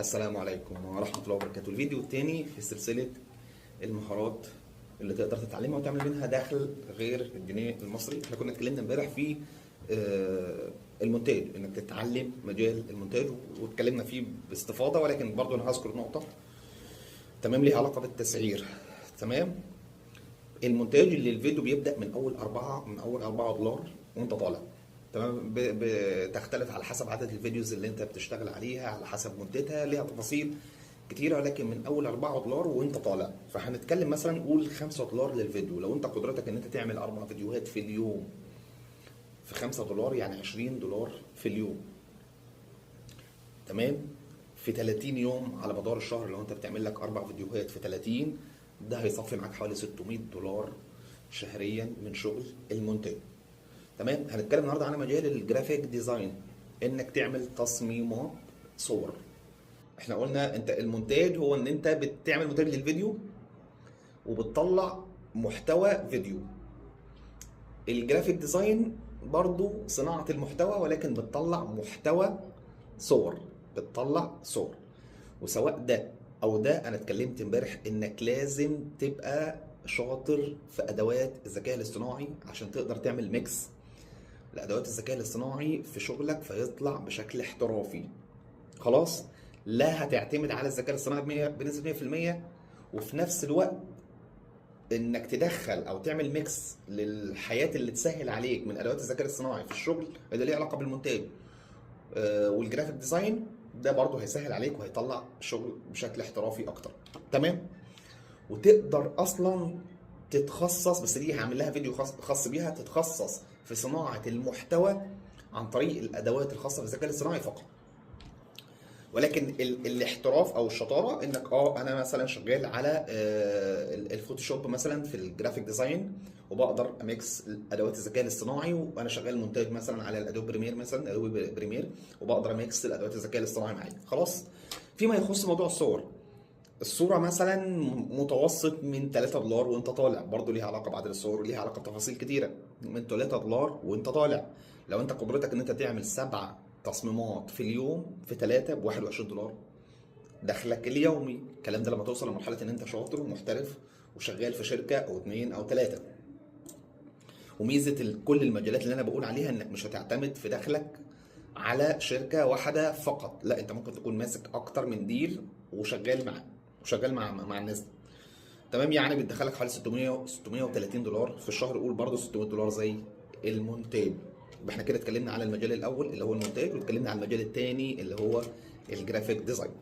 السلام عليكم ورحمة الله وبركاته. الفيديو الثاني في سلسلة المهارات اللي تقدر تتعلمها وتعمل منها دخل غير الجنيه المصري. احنا كنا اتكلمنا امبارح في المونتاج، انك تتعلم مجال المونتاج واتكلمنا فيه باستفاضة، ولكن برضو انا هذكر نقطة تمام ليها علاقة بالتسعير. تمام، المونتاج اللي الفيديو بيبدأ من اول 4 دولار وانت طالع. تمام، بتختلف على حسب عدد الفيديوز اللي انت بتشتغل عليها، على حسب مدتها، ليها تفاصيل كتيره، ولكن من اول 4 دولار وانت طالع. فهنتكلم مثلا نقول 5 دولار للفيديو. لو انت قدرتك ان انت تعمل 4 فيديوهات في اليوم في 5 دولار يعني 20 دولار في اليوم. تمام، في 30 يوم على مدار الشهر، لو انت بتعمل لك 4 فيديوهات في 30، ده هيصفي معاك حوالي 600 دولار شهريا من شغل المونتاج. تمام، هنتكلم النهارده عن مجال الجرافيك ديزاين، انك تعمل تصميمات صور. احنا قلنا انت المونتاج هو ان انت بتعمل مونتاج للفيديو وبتطلع محتوى فيديو. الجرافيك ديزاين برضو صناعة المحتوى، ولكن بتطلع محتوى صور، بتطلع صور. وسواء ده او ده، انا اتكلمت امبارح انك لازم تبقى شاطر في ادوات الذكاء الاصطناعي عشان تقدر تعمل ميكس لادوات الذكاء الاصطناعي في شغلك فيطلع بشكل احترافي. خلاص، لا هتعتمد على الذكاء الاصطناعي بنسبه 100%، وفي نفس الوقت انك تدخل او تعمل ميكس للحياه اللي تسهل عليك من ادوات الذكاء الاصطناعي في الشغل اللي ليه علاقه بالمونتاج والجرافيك ديزاين. ده برضه هيسهل عليك وهيطلع شغل بشكل احترافي اكتر. تمام، وتقدر اصلا تتخصص، بس دي هعمل لها فيديو خاص بيها، تتخصص في صناعة المحتوى عن طريق الادوات الخاصة بالذكاء الاصطناعي فقط. ولكن الاحتراف او الشطارة انك انا مثلا شغال على الفوتوشوب مثلا في الجرافيك ديزاين، وبقدر اميكس ادوات الذكاء الاصطناعي، وانا شغال مونتاج مثلا على الادوب بريمير، مثلا ادوبي بريمير، وبقدر اميكس الادوات الذكاء الاصطناعي معايا. خلاص، فيما يخص موضوع الصور، الصورة مثلا متوسط من 3 دولار وانت طالع، برضه ليها علاقة بعدد الصور وليها علاقة بتفاصيل كتيرة. من 3 دولار وانت طالع، لو انت قدرتك ان انت تعمل 7 تصميمات في اليوم في 3 ب 21 دولار دخلك اليومي. الكلام ده لما توصل لمرحلة ان انت شاطر ومحترف وشغال في شركة او 2 او 3. وميزة كل المجالات اللي انا بقول عليها انك مش هتعتمد في دخلك على شركة واحدة فقط، لا، انت ممكن تكون ماسك اكتر من ديل وشغال مع الناس دي. تمام، يعني بتدخلك حوالي 630 دولار في الشهر. قول برضه 600 دولار زي المونتاج. يبقى احنا كده اتكلمنا على المجال الاول اللي هو المونتاج، واتكلمنا على المجال الثاني اللي هو الجرافيك ديزاين.